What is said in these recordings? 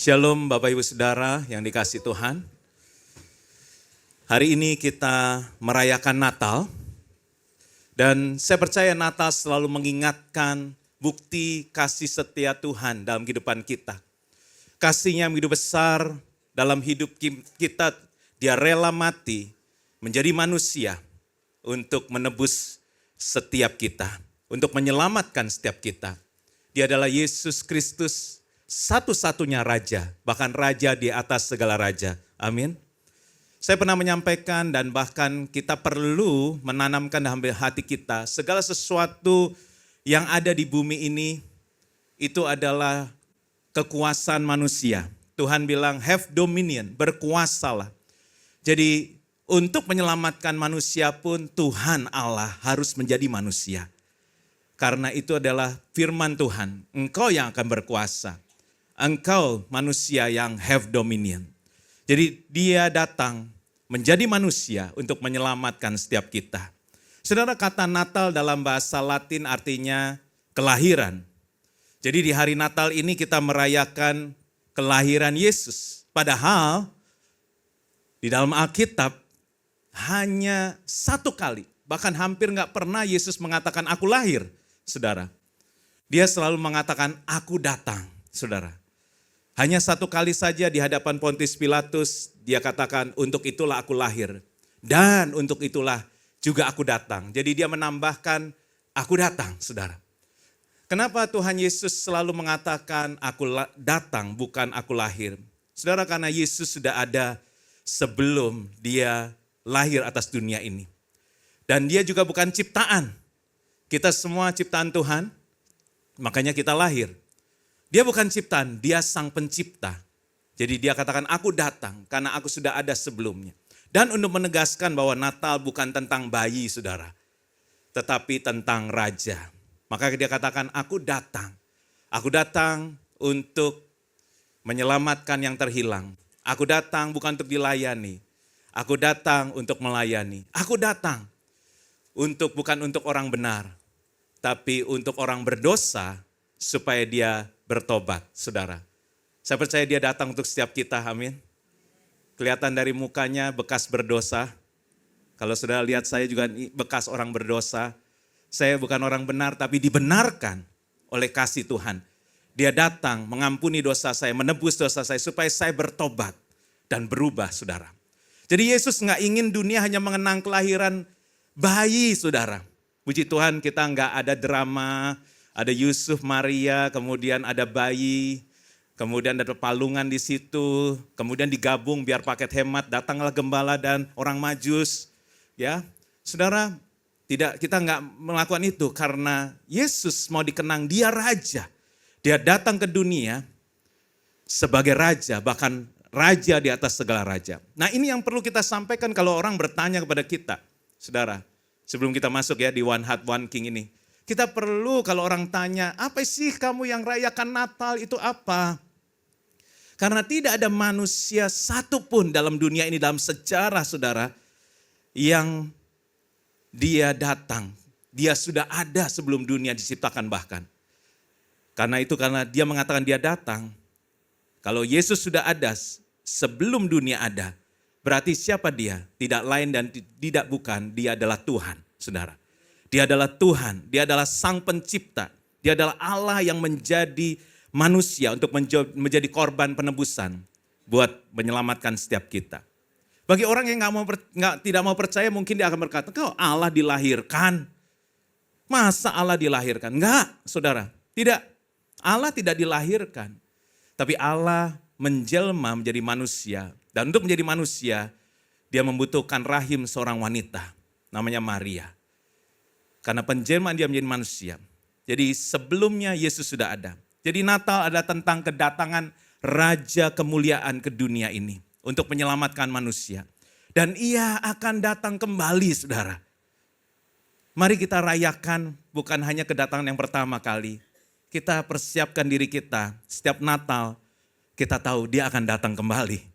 Shalom Bapak Ibu Saudara yang dikasihi Tuhan. Hari ini kita merayakan Natal. Dan saya percaya Natal selalu mengingatkan bukti kasih setia Tuhan dalam kehidupan kita. Kasih-Nya begitu besar dalam hidup kita. Dia rela mati menjadi manusia untuk menebus setiap kita. Untuk menyelamatkan setiap kita. Dia adalah Yesus Kristus, satu-satunya raja, bahkan raja di atas segala raja. Amin. Saya pernah menyampaikan dan bahkan kita perlu menanamkan dalam hati kita segala sesuatu yang ada di bumi ini itu adalah kekuasaan manusia. Tuhan bilang have dominion, berkuasalah. Jadi untuk menyelamatkan manusia pun Tuhan Allah harus menjadi manusia. Karena itu adalah firman Tuhan, engkau yang akan berkuasa. Engkau manusia yang have dominion. Jadi dia datang menjadi manusia untuk menyelamatkan setiap kita. Saudara, kata Natal dalam bahasa Latin artinya kelahiran. Jadi di hari Natal ini kita merayakan kelahiran Yesus. Padahal di dalam Alkitab hanya satu kali, bahkan hampir gak pernah Yesus mengatakan aku lahir, saudara. Dia selalu mengatakan aku datang, saudara. Hanya satu kali saja di hadapan Pontius Pilatus, dia katakan untuk itulah aku lahir. Dan untuk itulah juga aku datang. Jadi dia menambahkan aku datang, saudara. Kenapa Tuhan Yesus selalu mengatakan aku datang bukan aku lahir? Saudara, karena Yesus sudah ada sebelum dia lahir atas dunia ini. Dan dia juga bukan ciptaan. Kita semua ciptaan Tuhan, makanya kita lahir. Dia bukan ciptaan, dia sang pencipta. Jadi dia katakan aku datang karena aku sudah ada sebelumnya. Dan untuk menegaskan bahwa Natal bukan tentang bayi, saudara. Tetapi tentang raja. Maka dia katakan aku datang. Aku datang untuk menyelamatkan yang terhilang. Aku datang bukan untuk dilayani. Aku datang untuk melayani. Aku datang bukan untuk orang benar. Tapi untuk orang berdosa supaya dia bertobat, saudara. Saya percaya dia datang untuk setiap kita, amin. Kelihatan dari mukanya bekas berdosa. Kalau saudara lihat saya juga bekas orang berdosa. Saya bukan orang benar tapi dibenarkan oleh kasih Tuhan. Dia datang mengampuni dosa saya, menebus dosa saya supaya saya bertobat dan berubah, saudara. Jadi Yesus gak ingin dunia hanya mengenang kelahiran bayi, saudara. Puji Tuhan kita gak ada drama, ada Yusuf, Maria, kemudian ada bayi, kemudian ada palungan di situ, kemudian digabung biar paket hemat, datanglah gembala dan orang Majus. Ya, saudara, kita nggak melakukan itu karena Yesus mau dikenang dia raja. Dia datang ke dunia sebagai raja, bahkan raja di atas segala raja. Nah ini yang perlu kita sampaikan kalau orang bertanya kepada kita, saudara, sebelum kita masuk ya di One Heart, One King ini. Kita perlu kalau orang tanya, apa sih kamu yang rayakan Natal itu apa? Karena tidak ada manusia satupun dalam dunia ini, dalam sejarah saudara, yang dia datang. Dia sudah ada sebelum dunia diciptakan bahkan. Karena dia mengatakan dia datang. Kalau Yesus sudah ada sebelum dunia ada, berarti siapa dia? Tidak lain dan tidak bukan, dia adalah Tuhan, saudara. Dia adalah Tuhan, dia adalah sang pencipta. Dia adalah Allah yang menjadi manusia untuk menjadi korban penebusan buat menyelamatkan setiap kita. Bagi orang yang tidak mau percaya mungkin dia akan berkata, kau Allah dilahirkan. Masa Allah dilahirkan? Enggak, saudara. Tidak, Allah tidak dilahirkan. Tapi Allah menjelma menjadi manusia. Dan untuk menjadi manusia, dia membutuhkan rahim seorang wanita. Namanya Maria. Karena penjelmaan dia menjadi manusia. Jadi sebelumnya Yesus sudah ada. Jadi Natal adalah tentang kedatangan Raja kemuliaan ke dunia ini. Untuk menyelamatkan manusia. Dan ia akan datang kembali, saudara. Mari kita rayakan bukan hanya kedatangan yang pertama kali. Kita persiapkan diri kita. Setiap Natal kita tahu dia akan datang kembali.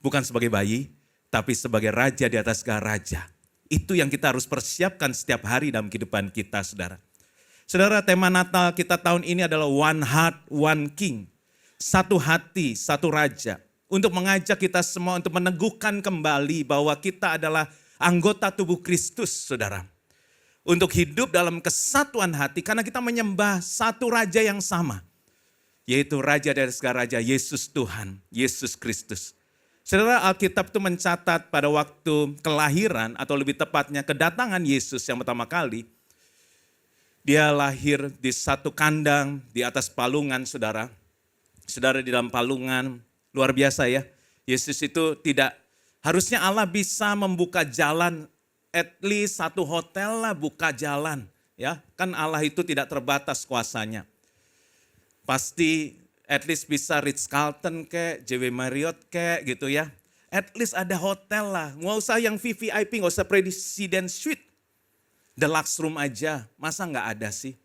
Bukan sebagai bayi, tapi sebagai Raja di atas segala raja. Itu yang kita harus persiapkan setiap hari dalam kehidupan kita, saudara. Saudara, tema Natal kita tahun ini adalah One Heart, One King. satu hati, satu raja. Untuk mengajak kita semua untuk meneguhkan kembali bahwa kita adalah anggota tubuh Kristus, saudara. Untuk hidup dalam kesatuan hati karena kita menyembah satu raja yang sama. Yaitu Raja dari segala raja, Yesus Tuhan, Yesus Kristus. Saudara, Alkitab itu mencatat pada waktu kelahiran atau lebih tepatnya kedatangan Yesus yang pertama kali. Dia lahir di satu kandang di atas palungan, saudara. Saudara, di dalam palungan, luar biasa ya. Yesus itu tidak, harusnya Allah bisa membuka jalan, at least satu hotel lah buka jalan. Ya, kan Allah itu tidak terbatas kuasanya. Pasti at least bisa Ritz-Carlton kek, JW Marriott kek gitu ya. At least ada hotel lah, nggak usah yang VVIP, nggak usah President Suite. Deluxe room aja, masa nggak ada sih?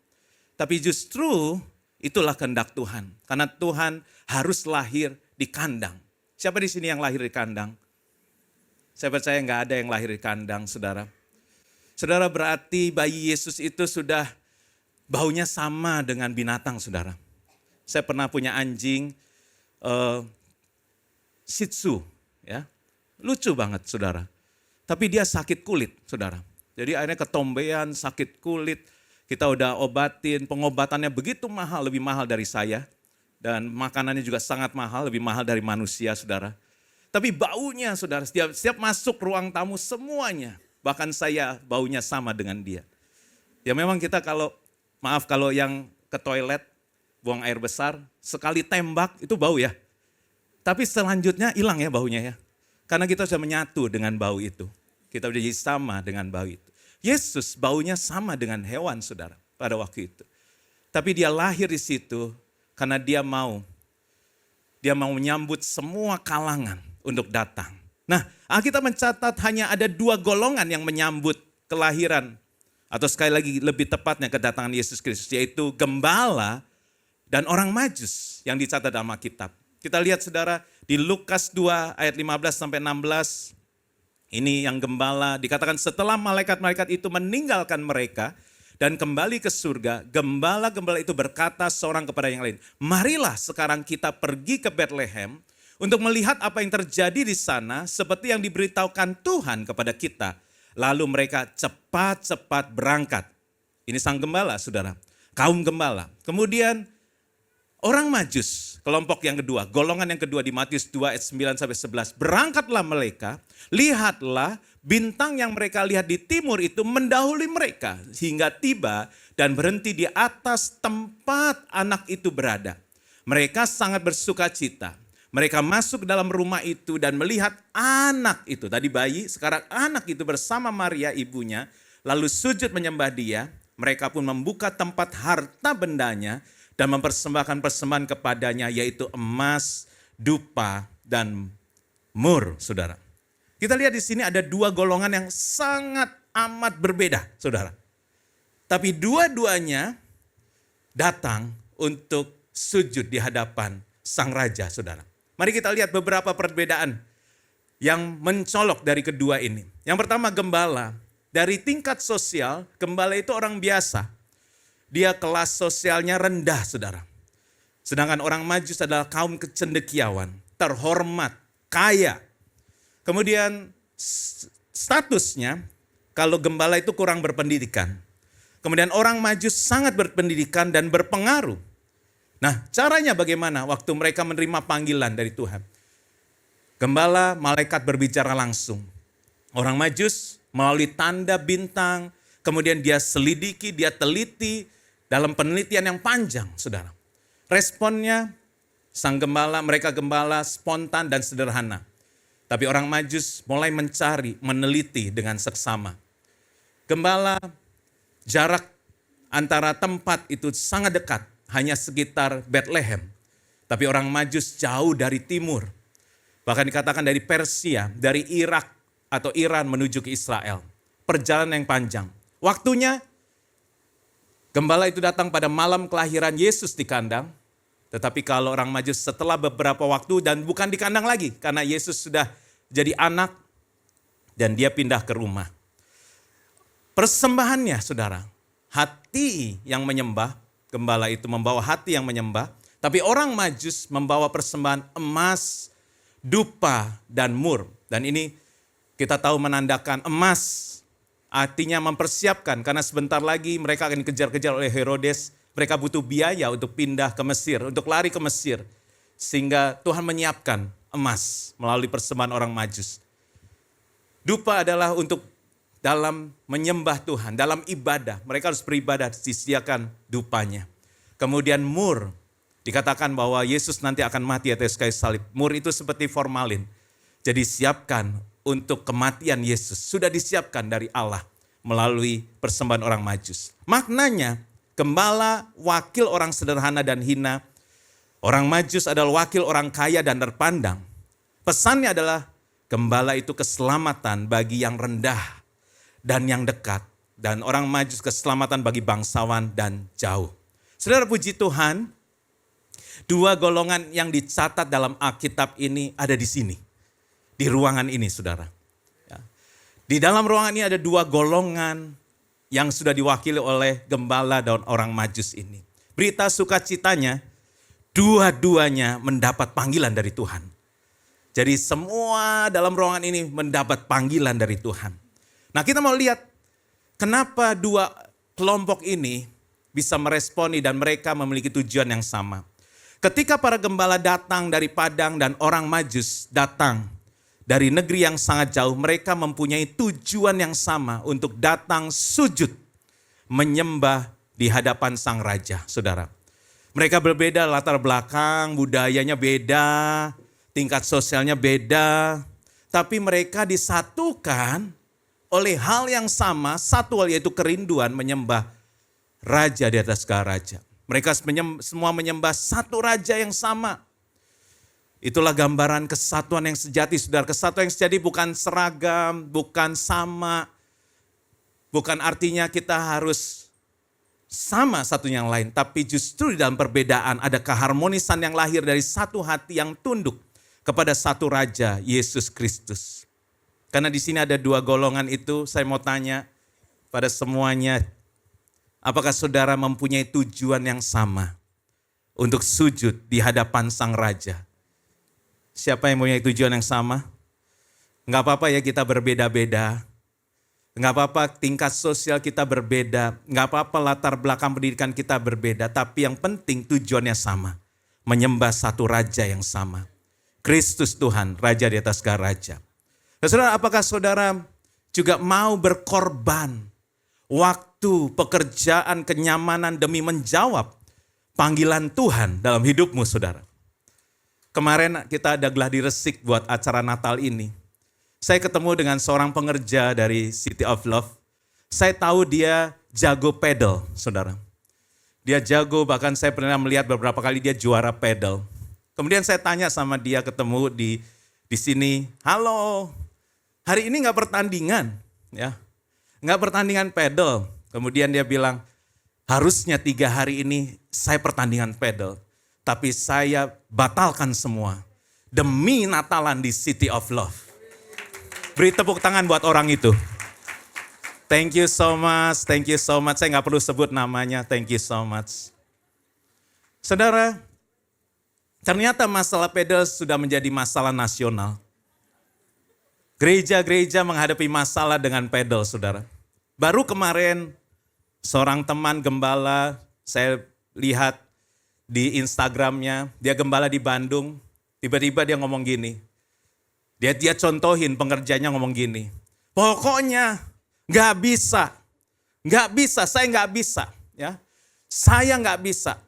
Tapi justru itulah kehendak Tuhan. Karena Tuhan harus lahir di kandang. Siapa di sini yang lahir di kandang? Saya percaya nggak ada yang lahir di kandang, saudara. Saudara, berarti bayi Yesus itu sudah baunya sama dengan binatang, saudara. Saya pernah punya anjing Shih Tzu, ya, lucu banget, saudara. Tapi dia sakit kulit, saudara. Jadi akhirnya ketombean, sakit kulit. Kita udah obatin, pengobatannya begitu mahal, lebih mahal dari saya. Dan makanannya juga sangat mahal, lebih mahal dari manusia, saudara. Tapi baunya, saudara, setiap masuk ruang tamu semuanya. Bahkan saya baunya sama dengan dia. Ya memang kita kalau yang ke toilet, buang air besar, sekali tembak itu bau ya. Tapi selanjutnya hilang ya baunya ya. Karena kita sudah menyatu dengan bau itu. Kita sudah jadi sama dengan bau itu. Yesus baunya sama dengan hewan, saudara, pada waktu itu. Tapi dia lahir di situ karena dia mau menyambut semua kalangan untuk datang. Nah, Alkitab mencatat hanya ada 2 golongan yang menyambut kelahiran. Atau sekali lagi lebih tepatnya kedatangan Yesus Kristus, yaitu gembala dan orang Majus yang dicatat dalam Alkitab. Kita lihat, saudara, di Lukas 2 ayat 15 sampai 16. Ini yang gembala dikatakan setelah malaikat-malaikat itu meninggalkan mereka dan kembali ke surga, gembala-gembala itu berkata seorang kepada yang lain, marilah sekarang kita pergi ke Betlehem untuk melihat apa yang terjadi di sana seperti yang diberitahukan Tuhan kepada kita. Lalu mereka cepat-cepat berangkat. Ini sang gembala, saudara. Kaum gembala. Kemudian orang Majus, kelompok yang kedua, golongan yang kedua di Matius 2 ayat 9 sampai 11. Berangkatlah mereka, lihatlah bintang yang mereka lihat di timur itu mendahului mereka. Hingga tiba dan berhenti di atas tempat anak itu berada. Mereka sangat bersuka cita. Mereka masuk ke dalam rumah itu dan melihat anak itu. Tadi bayi, sekarang anak itu bersama Maria ibunya. Lalu sujud menyembah dia. Mereka pun membuka tempat harta bendanya dan mempersembahkan persembahan kepadanya, yaitu emas, dupa, dan mur, saudara. Kita lihat di sini ada 2 golongan yang sangat amat berbeda, saudara. Tapi dua-duanya datang untuk sujud di hadapan sang raja, saudara. Mari kita lihat beberapa perbedaan yang mencolok dari kedua ini. Yang pertama, gembala. Dari tingkat sosial, gembala itu orang biasa. Dia kelas sosialnya rendah, saudara. Sedangkan orang Majus adalah kaum kecendekiawan, terhormat, kaya. Kemudian statusnya, kalau gembala itu kurang berpendidikan. Kemudian orang Majus sangat berpendidikan dan berpengaruh. Nah, caranya bagaimana waktu mereka menerima panggilan dari Tuhan? Gembala, malaikat berbicara langsung. Orang Majus melalui tanda bintang, kemudian dia selidiki, dia teliti dalam penelitian yang panjang, saudara. Responnya, sang gembala, mereka gembala spontan dan sederhana. Tapi orang Majus mulai mencari, meneliti dengan seksama. Gembala, jarak antara tempat itu sangat dekat. Hanya sekitar Bethlehem. Tapi orang Majus jauh dari timur. Bahkan dikatakan dari Persia, dari Irak atau Iran menuju ke Israel. Perjalanan yang panjang. Waktunya, gembala itu datang pada malam kelahiran Yesus di kandang. Tetapi kalau orang Majus setelah beberapa waktu dan bukan di kandang lagi. Karena Yesus sudah jadi anak dan dia pindah ke rumah. Persembahannya, saudara, hati yang menyembah, gembala itu membawa hati yang menyembah, Tapi orang Majus membawa persembahan emas, dupa, dan mur. Dan ini kita tahu menandakan emas artinya mempersiapkan karena sebentar lagi mereka akan dikejar-kejar oleh Herodes. Mereka butuh biaya untuk pindah ke Mesir, untuk lari ke Mesir. Sehingga Tuhan menyiapkan emas melalui persembahan orang Majus. Dupa adalah untuk dalam menyembah Tuhan, dalam ibadah. Mereka harus beribadah, disediakan dupanya. Kemudian mur, dikatakan bahwa Yesus nanti akan mati atas kayu salib. Mur itu seperti formalin. Jadi siapkan untuk kematian Yesus. Sudah disiapkan dari Allah melalui persembahan orang Majus. Maknanya, gembala wakil orang sederhana dan hina. Orang Majus adalah wakil orang kaya dan terpandang. Pesannya adalah gembala itu keselamatan bagi yang rendah dan yang dekat. Dan orang Majus keselamatan bagi bangsawan dan jauh. Saudara, puji Tuhan, dua golongan yang dicatat dalam Alkitab ini ada di sini. Di ruangan ini, saudara. Ya. Di dalam ruangan ini ada dua golongan yang sudah diwakili oleh gembala dan orang Majus ini. Berita sukacitanya, dua-duanya mendapat panggilan dari Tuhan. Jadi semua dalam ruangan ini mendapat panggilan dari Tuhan. Nah, kita mau lihat kenapa dua kelompok ini bisa meresponi dan mereka memiliki tujuan yang sama. Ketika para gembala datang dari padang dan orang Majus datang dari negeri yang sangat jauh, mereka mempunyai tujuan yang sama untuk datang sujud, menyembah di hadapan sang raja, saudara. Mereka berbeda latar belakang, budayanya beda, tingkat sosialnya beda, tapi mereka disatukan oleh hal yang sama, satu hal yaitu kerinduan menyembah raja di atas segala raja. Mereka semua menyembah satu raja yang sama. Itulah gambaran kesatuan yang sejati, saudara. Kesatuan yang sejati bukan seragam, bukan sama. Bukan artinya kita harus sama satu yang lain. Tapi justru di dalam perbedaan ada keharmonisan yang lahir dari satu hati yang tunduk kepada satu raja, Yesus Kristus. Karena di sini ada dua golongan itu, saya mau tanya pada semuanya, apakah saudara mempunyai tujuan yang sama untuk sujud di hadapan sang raja? Siapa yang mempunyai tujuan yang sama? Enggak apa-apa ya kita berbeda-beda. Enggak apa-apa tingkat sosial kita berbeda. Enggak apa-apa latar belakang pendidikan kita berbeda. Tapi yang penting tujuannya sama. Menyembah satu raja yang sama. Kristus Tuhan, Raja di atas segala raja. Nah, saudara, apakah saudara juga mau berkorban waktu, pekerjaan, kenyamanan demi menjawab panggilan Tuhan dalam hidupmu, saudara? Kemarin kita ada gladi resik buat acara Natal ini. Saya ketemu dengan seorang pengerja dari City of Love. Saya tahu dia jago pedal, saudara. Dia jago, bahkan saya pernah melihat beberapa kali dia juara pedal. Kemudian saya tanya sama dia, ketemu di sini, halo, hari ini nggak pertandingan, ya, nggak pertandingan pedal. Kemudian dia bilang, harusnya 3 hari ini saya pertandingan pedal, tapi saya batalkan semua demi Natalan di City of Love. Beri tepuk tangan buat orang itu. Thank you so much, thank you so much. Saya nggak perlu sebut namanya, thank you so much. Saudara, ternyata masalah pedal sudah menjadi masalah nasional. Gereja-gereja menghadapi masalah dengan pedal, saudara. Baru kemarin seorang teman gembala, saya lihat di Instagramnya, dia gembala di Bandung, tiba-tiba dia ngomong gini. Dia contohin pengerjanya ngomong gini. Pokoknya nggak bisa, saya nggak bisa. Ya, saya nggak bisa.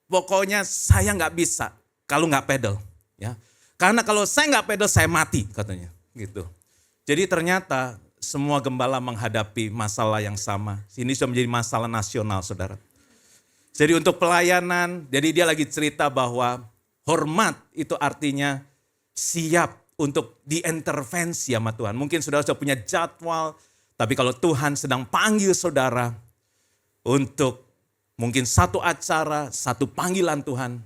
Pokoknya saya nggak bisa kalau nggak pedal, ya. Karena kalau saya nggak pedal, saya mati, katanya, gitu. Jadi ternyata semua gembala menghadapi masalah yang sama. Ini sudah menjadi masalah nasional, saudara. Jadi untuk pelayanan, jadi dia lagi cerita bahwa hormat itu artinya siap untuk diintervensi sama Tuhan. Mungkin saudara sudah punya jadwal, tapi kalau Tuhan sedang panggil saudara untuk mungkin satu acara, satu panggilan Tuhan,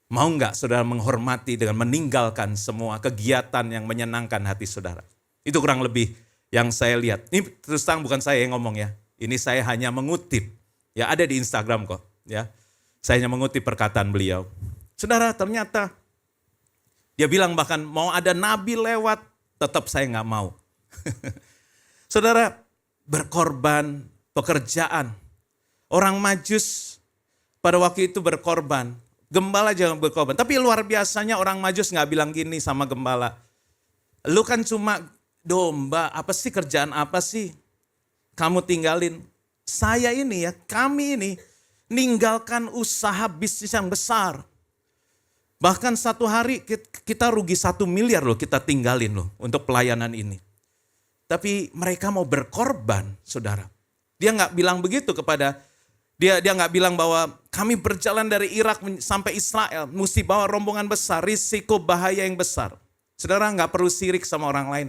mau enggak saudara menghormati dengan meninggalkan semua kegiatan yang menyenangkan hati saudara? Itu kurang lebih yang saya lihat. Ini terus terang bukan saya yang ngomong ya. Ini saya hanya mengutip. Ya ada di Instagram kok. Ya, saya hanya mengutip perkataan beliau. Saudara, ternyata dia bilang bahkan mau ada nabi lewat, tetap saya nggak mau. Saudara, berkorban pekerjaan. Orang Majus pada waktu itu berkorban. Gembala jangan berkorban. Tapi luar biasanya orang Majus nggak bilang gini sama gembala. Lu kan cuma domba, apa sih kerjaan apa sih? Kamu tinggalin. Saya ini ya, kami ini ninggalkan usaha bisnis yang besar. Bahkan satu hari kita rugi 1 miliar loh kita tinggalin loh untuk pelayanan ini. Tapi mereka mau berkorban, saudara. Dia nggak bilang begitu kepada, dia nggak bilang bahwa kami berjalan dari Irak sampai Israel, mesti bawa rombongan besar, risiko bahaya yang besar. Saudara nggak perlu sirik sama orang lain.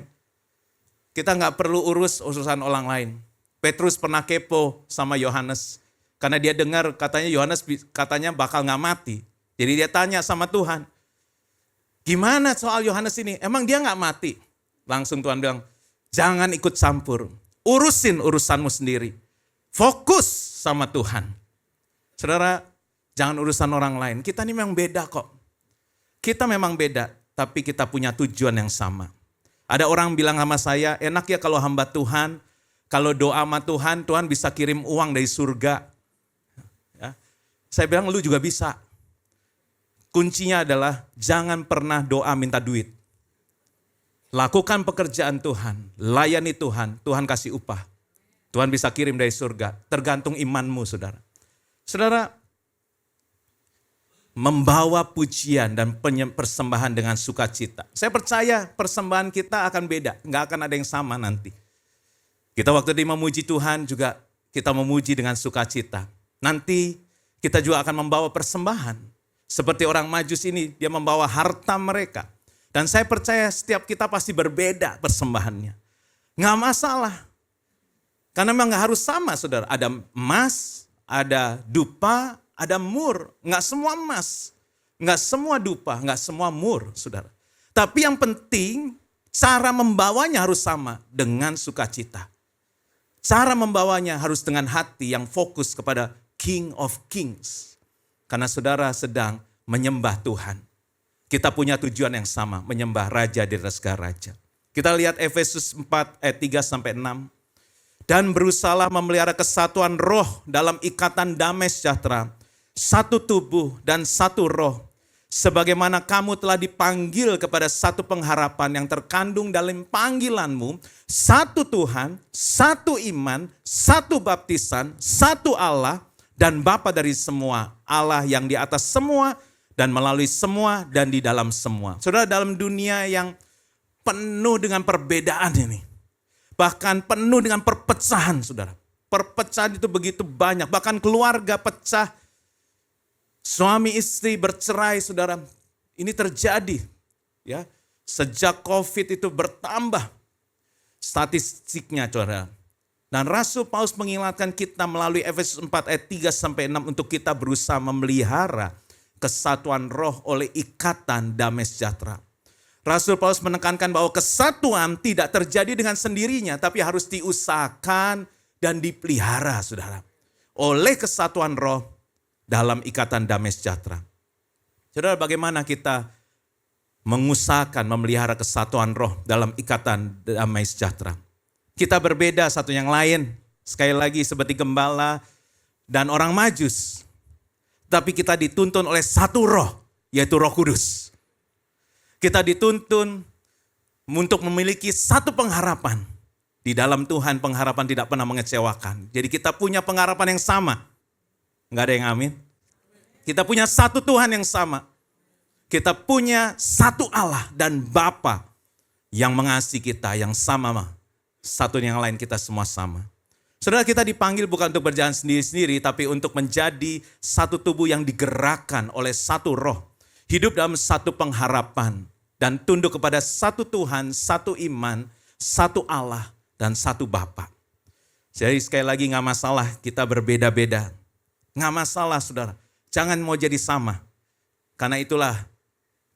Kita nggak perlu urus urusan orang lain. Petrus pernah kepo sama Yohanes. Karena dia dengar katanya Yohanes katanya bakal nggak mati. Jadi dia tanya sama Tuhan, gimana soal Yohanes ini? Emang dia nggak mati? Langsung Tuhan bilang, jangan ikut campur. Urusin urusanmu sendiri. Fokus sama Tuhan. Saudara, jangan urusan orang lain. Kita ini memang beda kok. Kita memang beda, tapi kita punya tujuan yang sama. Ada orang bilang sama saya, enak ya kalau hamba Tuhan, kalau doa sama Tuhan, Tuhan bisa kirim uang dari surga. Ya. Saya bilang lu juga bisa. Kuncinya adalah jangan pernah doa minta duit. Lakukan pekerjaan Tuhan, layani Tuhan, Tuhan kasih upah. Tuhan bisa kirim dari surga, tergantung imanmu saudara. Saudara, membawa pujian dan persembahan dengan sukacita. Saya percaya persembahan kita akan beda, nggak akan ada yang sama nanti. Kita waktu di memuji Tuhan juga kita memuji dengan sukacita. Nanti kita juga akan membawa persembahan. Seperti orang Majus ini, dia membawa harta mereka. Dan saya percaya setiap kita pasti berbeda persembahannya. Nggak masalah. Karena memang nggak harus sama saudara. Ada emas, ada dupa, ada mur. Nggak semua emas, nggak semua dupa, nggak semua mur saudara. Tapi yang penting cara membawanya harus sama dengan sukacita. Cara membawanya harus dengan hati yang fokus kepada King of Kings. Karena saudara sedang menyembah Tuhan. Kita punya tujuan yang sama, menyembah Raja di atas segala raja. Kita lihat Efesus 4 ayat 3-6. Dan berusahalah memelihara kesatuan roh dalam ikatan damai sejahtera. Satu tubuh dan satu roh. Sebagaimana kamu telah dipanggil kepada satu pengharapan yang terkandung dalam panggilanmu. Satu Tuhan, satu iman, satu baptisan, satu Allah. Dan Bapa dari semua, Allah yang di atas semua dan melalui semua dan di dalam semua. Saudara, dalam dunia yang penuh dengan perbedaan ini, bahkan penuh dengan perpecahan saudara. Perpecahan itu begitu banyak, bahkan keluarga pecah, suami istri bercerai saudara. Ini terjadi ya. Sejak COVID itu bertambah statistiknya saudara. Dan Rasul Paulus mengingatkan kita melalui Efesus 4 ayat 3-6 untuk kita berusaha memelihara kesatuan roh oleh ikatan damai sejahtera. Rasul Paulus menekankan bahwa kesatuan tidak terjadi dengan sendirinya, tapi harus diusahakan dan dipelihara saudara. Oleh kesatuan roh dalam ikatan damai sejahtera. Saudara, bagaimana kita mengusahakan memelihara kesatuan roh dalam ikatan damai sejahtera? Kita berbeda satu yang lain. Sekali lagi seperti gembala dan orang Majus. Tapi kita dituntun oleh satu roh, yaitu Roh Kudus. Kita dituntun untuk memiliki satu pengharapan. Di dalam Tuhan pengharapan tidak pernah mengecewakan. Jadi kita punya pengharapan yang sama. Enggak ada yang amin. Kita punya satu Tuhan yang sama. Kita punya satu Allah dan Bapa yang mengasihi kita yang sama. Satu yang lain kita semua sama. Saudara, kita dipanggil bukan untuk berjalan sendiri-sendiri, tapi untuk menjadi satu tubuh yang digerakkan oleh satu roh. Hidup dalam satu pengharapan dan tunduk kepada satu Tuhan, satu iman, satu Allah dan satu Bapa. Jadi sekali lagi gak masalah kita berbeda-beda. Gak masalah saudara, jangan mau jadi sama. Karena itulah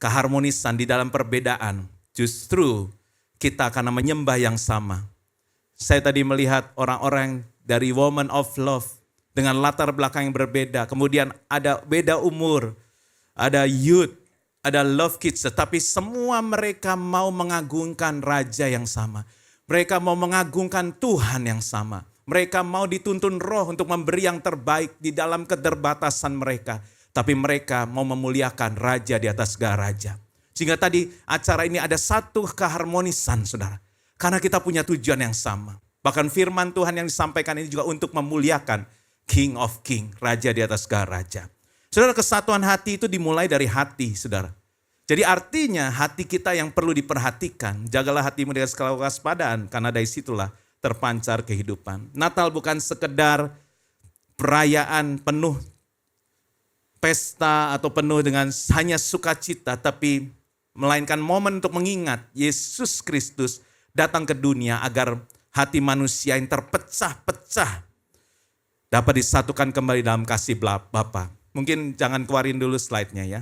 keharmonisan di dalam perbedaan. Justru kita akan menyembah yang sama. Saya tadi melihat orang-orang dari Woman of Love dengan latar belakang yang berbeda. Kemudian ada beda umur, ada youth, ada love kids, tetapi semua mereka mau mengagungkan raja yang sama. Mereka mau mengagungkan Tuhan yang sama. Mereka mau dituntun roh untuk memberi yang terbaik di dalam keterbatasan mereka. Tapi mereka mau memuliakan raja di atas segala raja. Sehingga tadi acara ini ada satu keharmonisan, saudara. Karena kita punya tujuan yang sama. Bahkan firman Tuhan yang disampaikan ini juga untuk memuliakan King of King, raja di atas segala raja. Saudara, kesatuan hati itu dimulai dari hati, saudara. Jadi artinya hati kita yang perlu diperhatikan. Jagalah hatimu dengan segala kewaspadaan, karena dari situlah terpancar kehidupan. Natal bukan sekedar perayaan penuh pesta atau penuh dengan hanya sukacita, tapi melainkan momen untuk mengingat Yesus Kristus datang ke dunia agar hati manusia yang terpecah-pecah dapat disatukan kembali dalam kasih Bapa. Mungkin jangan keluarin dulu slide-nya ya.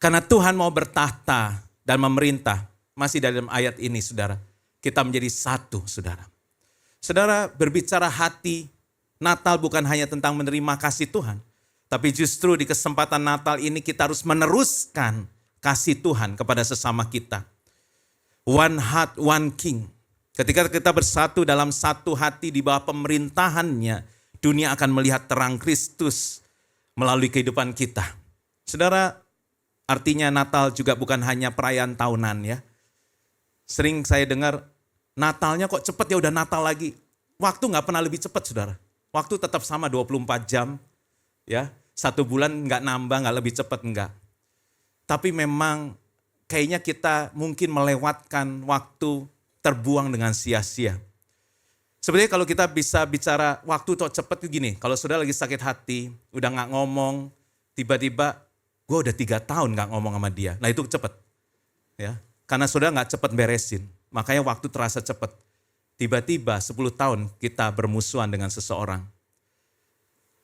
Karena Tuhan mau bertahta dan memerintah. Masih dalam ayat ini saudara. Kita menjadi satu saudara. Saudara, berbicara hati, Natal bukan hanya tentang menerima kasih Tuhan. Tapi justru di kesempatan Natal ini kita harus meneruskan kasih Tuhan kepada sesama kita. One heart, one king. Ketika kita bersatu dalam satu hati di bawah pemerintahannya, dunia akan melihat terang Kristus melalui kehidupan kita. Saudara, artinya Natal juga bukan hanya perayaan tahunan ya. Sering saya dengar, Natalnya kok cepat ya udah Natal lagi. Waktu gak pernah lebih cepat saudara. Waktu tetap sama 24 jam. Ya, 1 bulan gak nambah, gak lebih cepat, enggak. Tapi memang kayaknya kita mungkin melewatkan waktu terbuang dengan sia-sia. Sebenarnya kalau kita bisa bicara waktu kok cepet gini, kalau saudara lagi sakit hati, udah gak ngomong, tiba-tiba gue udah 3 tahun gak ngomong sama dia. Nah itu cepet. Ya, karena saudara gak cepet beresin, makanya waktu terasa cepet. Tiba-tiba 10 tahun kita bermusuhan dengan seseorang.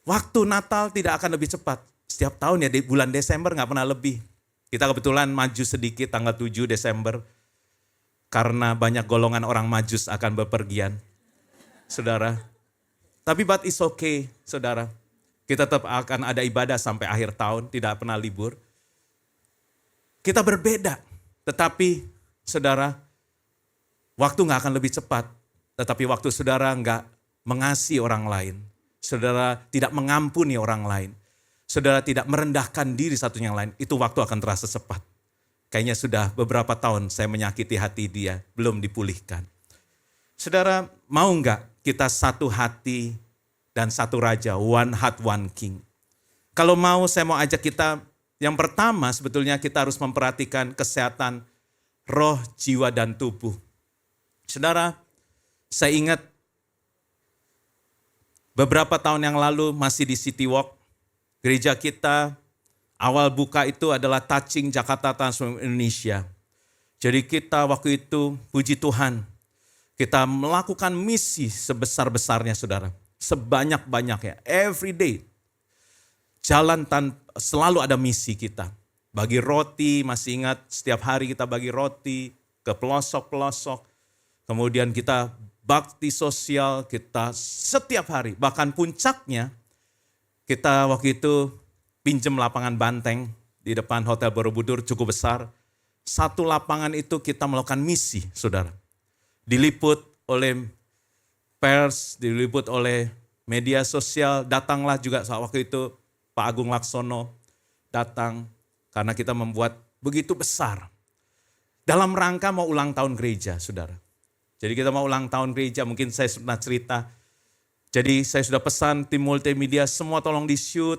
Waktu Natal tidak akan lebih cepat. Setiap tahun ya di bulan Desember gak pernah lebih. Kita kebetulan maju sedikit tanggal 7 Desember. Karena banyak golongan orang Majus akan bepergian. Saudara. Tapi but it's okay, saudara. Kita tetap akan ada ibadah sampai akhir tahun, tidak pernah libur. Kita berbeda, tetapi saudara, waktu gak akan lebih cepat. Tetapi waktu saudara gak mengasihi orang lain. Saudara tidak mengampuni orang lain. Saudara tidak merendahkan diri satu yang lain, itu waktu akan terasa cepat. Kayaknya sudah beberapa tahun saya menyakiti hati dia, belum dipulihkan. Saudara, mau enggak kita satu hati dan satu raja, one heart, one king. Kalau mau, saya mau ajak kita, yang pertama sebetulnya kita harus memperhatikan kesehatan roh, jiwa, dan tubuh. Saudara, saya ingat beberapa tahun yang lalu masih di City Walk, gereja kita awal buka itu adalah touching Jakarta Transform Indonesia. Jadi kita waktu itu, puji Tuhan, kita melakukan misi sebesar-besarnya saudara. Sebanyak-banyaknya, every day. Selalu ada misi kita. Bagi roti, masih ingat setiap hari kita bagi roti ke pelosok-pelosok. Kemudian kita bakti sosial, kita setiap hari. Bahkan puncaknya, kita waktu itu pinjam lapangan banteng di depan Hotel Borobudur cukup besar. Satu lapangan itu kita melakukan misi, saudara. Diliput oleh pers, diliput oleh media sosial. Datanglah juga waktu itu Pak Agung Laksono datang karena kita membuat begitu besar. Dalam rangka mau ulang tahun gereja, saudara. Jadi kita mau ulang tahun gereja, mungkin saya pernah cerita. Jadi saya sudah pesan tim multimedia semua tolong di-shoot.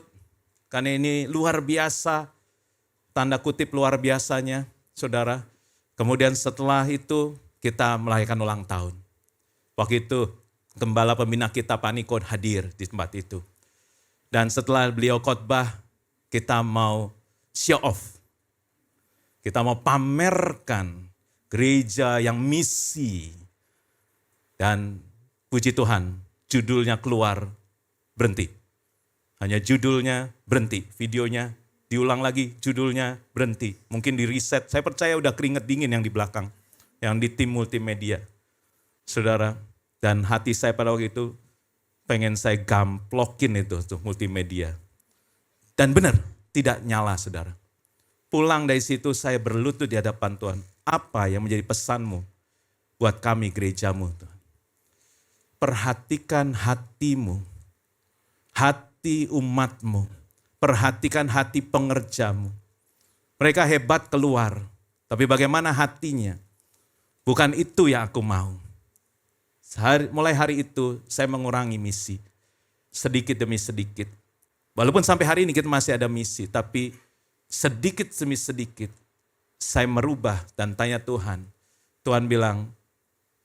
Karena ini luar biasa, tanda kutip luar biasanya, saudara. Kemudian setelah itu kita merayakan ulang tahun. Waktu itu gembala pembina kita Pak Niko hadir di tempat itu. Dan setelah beliau khotbah, kita mau show off. Kita mau pamerkan gereja yang misi. Dan puji Tuhan, judulnya keluar, berhenti. Hanya judulnya berhenti, videonya diulang lagi, judulnya berhenti. Mungkin di reset, saya percaya udah keringet dingin yang di belakang, yang di tim multimedia. Saudara, dan hati saya pada waktu itu pengen saya gamplokin itu tuh multimedia. Dan benar, tidak nyala, saudara. Pulang dari situ saya berlutut di hadapan Tuhan. Apa yang menjadi pesanmu buat kami gerejamu, Tuhan? Perhatikan hatimu, hati umatmu. Perhatikan hati pengerjamu. Mereka hebat keluar, tapi bagaimana hatinya? Bukan itu yang aku mau. Mulai hari itu saya mengurangi misi. Sedikit demi sedikit. Walaupun sampai hari ini kita masih ada misi, tapi sedikit demi sedikit saya merubah dan tanya Tuhan. Tuhan bilang,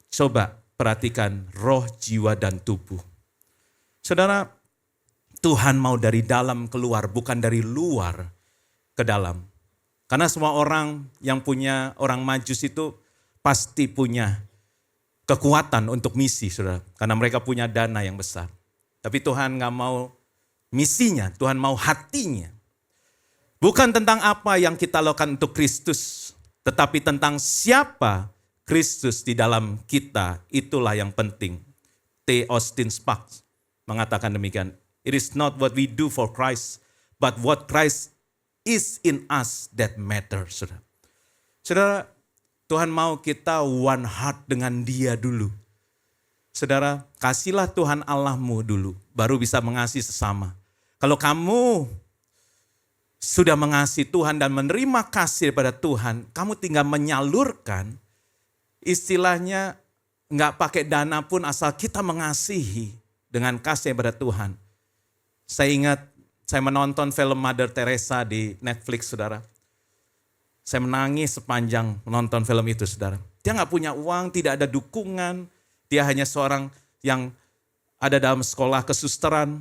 coba perhatikan roh, jiwa, dan tubuh. Saudara, Tuhan mau dari dalam keluar, bukan dari luar ke dalam. Karena semua orang yang punya orang Majus itu pasti punya kekuatan untuk misi, saudara. Karena mereka punya dana yang besar. Tapi Tuhan gak mau misinya, Tuhan mau hatinya. Bukan tentang apa yang kita lakukan untuk Kristus, tetapi tentang siapa Kristus di dalam kita, itulah yang penting. T. Austin Sparks mengatakan demikian. It is not what we do for Christ, but what Christ is in us that matters. Saudara, saudara, Tuhan mau kita one heart dengan Dia dulu. Saudara, kasihlah Tuhan Allahmu dulu, baru bisa mengasihi sesama. Kalau kamu sudah mengasihi Tuhan dan menerima kasih daripada Tuhan, kamu tinggal menyalurkan, istilahnya nggak pakai dana pun asal kita mengasihi dengan kasih daripada Tuhan. Saya ingat, saya menonton film Mother Teresa di Netflix, saudara. Saya menangis sepanjang menonton film itu, saudara. Dia nggak punya uang, tidak ada dukungan. Dia hanya seorang yang ada dalam sekolah kesusteran.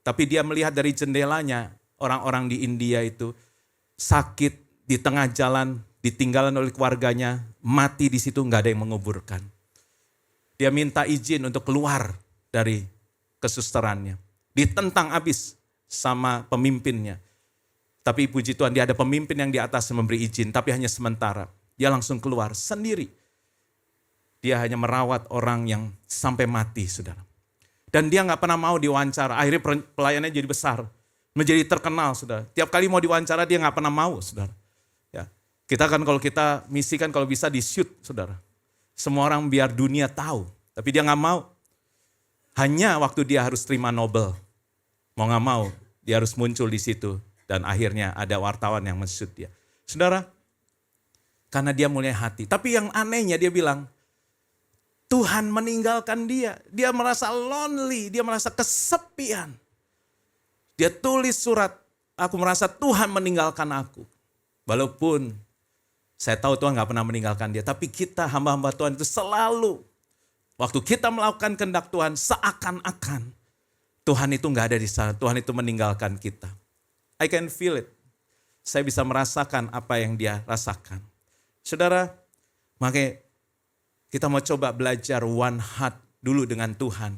Tapi dia melihat dari jendelanya, orang-orang di India itu sakit di tengah jalan, ditinggalan oleh keluarganya, mati di situ, nggak ada yang menguburkan. Dia minta izin untuk keluar dari kesusterannya. Ditentang habis sama pemimpinnya. Tapi puji Tuhan, dia ada pemimpin yang di atas memberi izin, tapi hanya sementara. Dia langsung keluar sendiri. Dia hanya merawat orang yang sampai mati, saudara. Dan dia gak pernah mau diwawancara. Akhirnya pelayanannya jadi besar, menjadi terkenal, saudara. Tiap kali mau diwawancara dia gak pernah mau, saudara. Ya. Kita kan kalau kita misi kan kalau bisa di shoot, saudara. Semua orang biar dunia tahu, tapi dia gak mau. Hanya waktu dia harus terima Nobel, mau gak mau, dia harus muncul di situ. Dan akhirnya ada wartawan yang men-shoot dia. Saudara, karena dia mulai hati. Tapi yang anehnya dia bilang, Tuhan meninggalkan dia. Dia merasa lonely, dia merasa kesepian. Dia tulis surat, aku merasa Tuhan meninggalkan aku. Walaupun saya tahu Tuhan gak pernah meninggalkan dia. Tapi kita hamba-hamba Tuhan itu selalu, waktu kita melakukan kehendak Tuhan, seakan-akan Tuhan itu gak ada di sana. Tuhan itu meninggalkan kita. I can feel it. Saya bisa merasakan apa yang dia rasakan. Saudara, makanya kita mau coba belajar one heart dulu dengan Tuhan.